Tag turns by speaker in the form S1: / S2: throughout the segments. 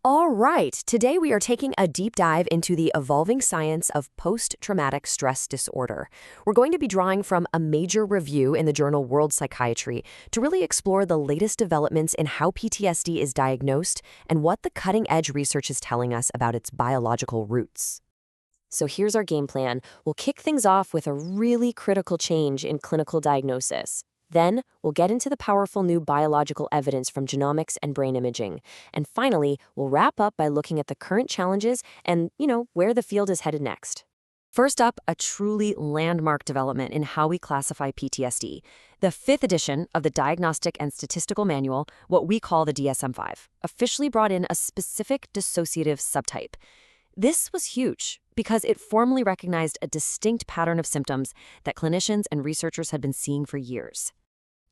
S1: All right, today we are taking a deep dive into the evolving science of post-traumatic stress disorder. We're going to be drawing from a major review in the journal World Psychiatry to really explore the latest developments in how PTSD is diagnosed and what the cutting-edge research is telling us about its biological roots. So here's our game plan. We'll kick things off with a really critical change in clinical diagnosis. Then, we'll get into the powerful new biological evidence from genomics and brain imaging. And finally, we'll wrap up by looking at the current challenges and, where the field is headed next. First up, a truly landmark development in how we classify PTSD. The 5th edition of the Diagnostic and Statistical Manual, what we call the DSM-5, officially brought in a specific dissociative subtype. This was huge because it formally recognized a distinct pattern of symptoms that clinicians and researchers had been seeing for years.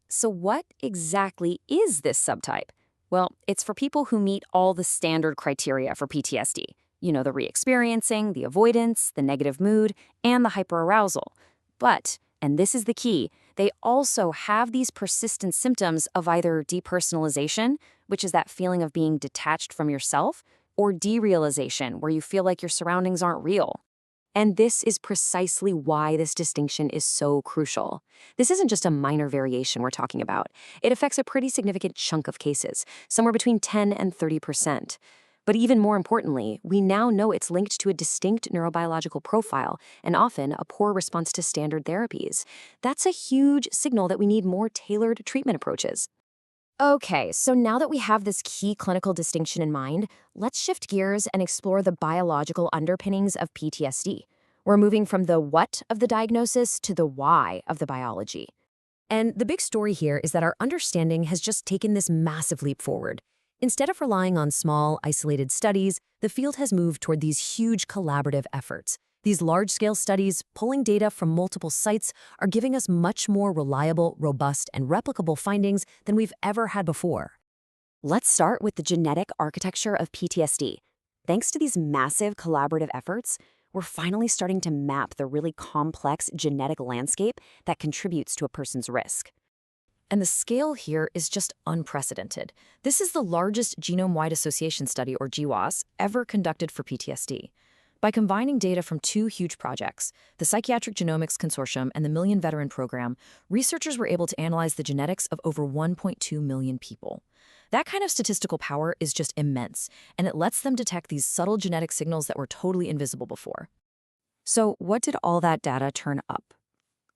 S1: So what exactly is this subtype? Well, it's for people who meet all the standard criteria for PTSD. The re-experiencing, the avoidance, the negative mood, and the hyperarousal. But, and this is the key, they also have these persistent symptoms of either depersonalization, which is that feeling of being detached from yourself, or derealization, where you feel like your surroundings aren't real. And this is precisely why this distinction is so crucial. This isn't just a minor variation we're talking about. It affects a pretty significant chunk of cases, somewhere between 10 and 30%. But even more importantly, we now know it's linked to a distinct neurobiological profile and often a poor response to standard therapies. That's a huge signal that we need more tailored treatment approaches. Okay, so now that we have this key clinical distinction in mind, let's shift gears and explore the biological underpinnings of PTSD. We're moving from the what of the diagnosis to the why of the biology. And the big story here is that our understanding has just taken this massive leap forward. Instead of relying on small, isolated studies, the field has moved toward these huge collaborative efforts. These large-scale studies, pulling data from multiple sites, are giving us much more reliable, robust, and replicable findings than we've ever had before. Let's start with the genetic architecture of PTSD. Thanks to these massive collaborative efforts, we're finally starting to map the really complex genetic landscape that contributes to a person's risk. And the scale here is just unprecedented. This is the largest genome-wide association study, or GWAS, ever conducted for PTSD. By combining data from 2 huge projects, the Psychiatric Genomics Consortium and the Million Veteran Program, researchers were able to analyze the genetics of over 1.2 million people. That kind of statistical power is just immense, and it lets them detect these subtle genetic signals that were totally invisible before. So what did all that data turn up?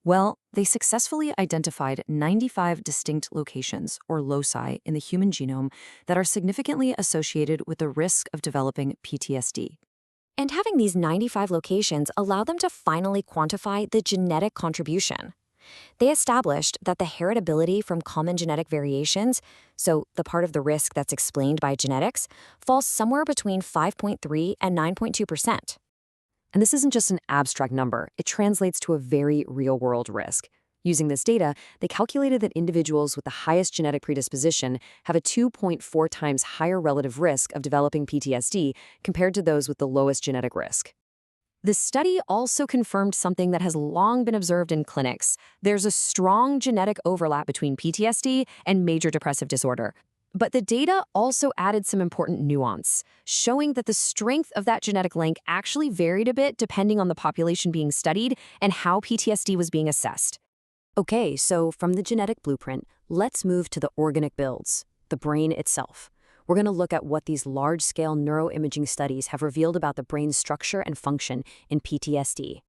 S1: Well, they successfully identified 95 distinct locations, or loci, in the human genome that are significantly associated with the risk of developing PTSD. And having these 95 locations allowed them to finally quantify the genetic contribution. They established that the heritability from common genetic variations, so the part of the risk that's explained by genetics, falls somewhere between 5.3 and 9.2%. And this isn't just an abstract number, it translates to a very real-world risk. Using this data, they calculated that individuals with the highest genetic predisposition have a 2.4 times higher relative risk of developing PTSD compared to those with the lowest genetic risk. The study also confirmed something that has long been observed in clinics. There's a strong genetic overlap between PTSD and major depressive disorder. But the data also added some important nuance, showing that the strength of that genetic link actually varied a bit depending on the population being studied and how PTSD was being assessed. Okay, so from the genetic blueprint, let's move to the organic builds, the brain itself. We're going to look at what these large-scale neuroimaging studies have revealed about the brain's structure and function in PTSD.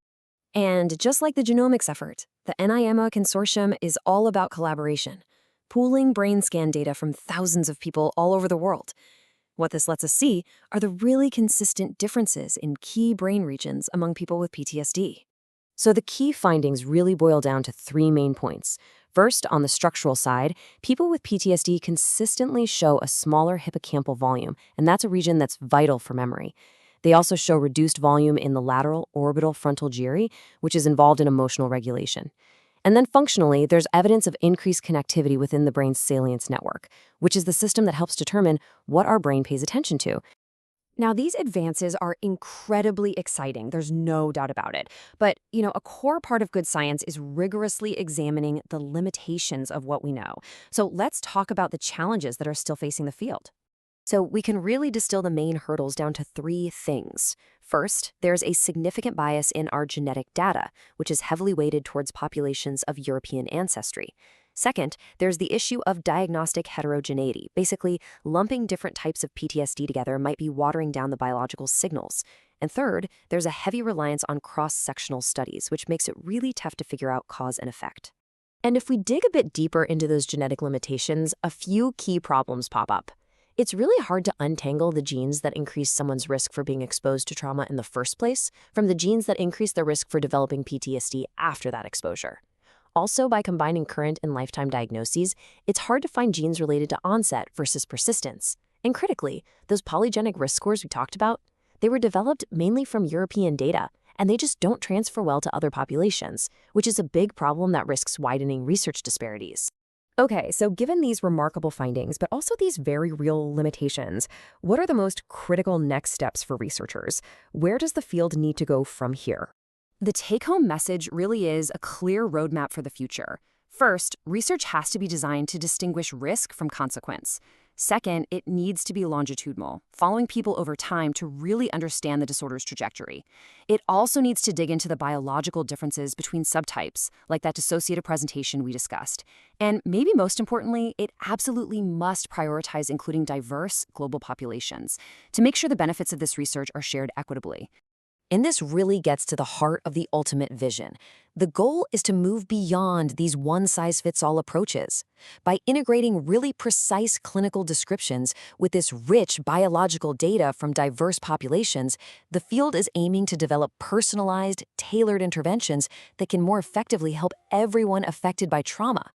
S1: And just like the genomics effort, the NIMA consortium is all about collaboration, pooling brain scan data from thousands of people all over the world. What this lets us see are the really consistent differences in key brain regions among people with PTSD. So the key findings really boil down to 3 main points. First, on the structural side, people with PTSD consistently show a smaller hippocampal volume, and that's a region that's vital for memory. They also show reduced volume in the lateral orbital frontal gyri, which is involved in emotional regulation. And then functionally, there's evidence of increased connectivity within the brain's salience network, which is the system that helps determine what our brain pays attention to. Now, these advances are incredibly exciting. There's no doubt about it. But, a core part of good science is rigorously examining the limitations of what we know. So let's talk about the challenges that are still facing the field. So we can really distill the main hurdles down to three things. First, there's a significant bias in our genetic data, which is heavily weighted towards populations of European ancestry. Second, there's the issue of diagnostic heterogeneity. Basically, lumping different types of PTSD together might be watering down the biological signals. And third, there's a heavy reliance on cross-sectional studies, which makes it really tough to figure out cause and effect. And if we dig a bit deeper into those genetic limitations, a few key problems pop up. It's really hard to untangle the genes that increase someone's risk for being exposed to trauma in the first place from the genes that increase their risk for developing PTSD after that exposure. Also, by combining current and lifetime diagnoses, it's hard to find genes related to onset versus persistence. And critically, those polygenic risk scores we talked about, they were developed mainly from European data, and they just don't transfer well to other populations, which is a big problem that risks widening research disparities. Okay, so given these remarkable findings, but also these very real limitations, what are the most critical next steps for researchers? Where does the field need to go from here? The take-home message really is a clear roadmap for the future. First, research has to be designed to distinguish risk from consequence. Second, it needs to be longitudinal, following people over time to really understand the disorder's trajectory. It also needs to dig into the biological differences between subtypes, like that dissociative presentation we discussed. And maybe most importantly, it absolutely must prioritize including diverse global populations to make sure the benefits of this research are shared equitably. And this really gets to the heart of the ultimate vision. The goal is to move beyond these one-size-fits-all approaches. By integrating really precise clinical descriptions with this rich biological data from diverse populations, the field is aiming to develop personalized, tailored interventions that can more effectively help everyone affected by trauma.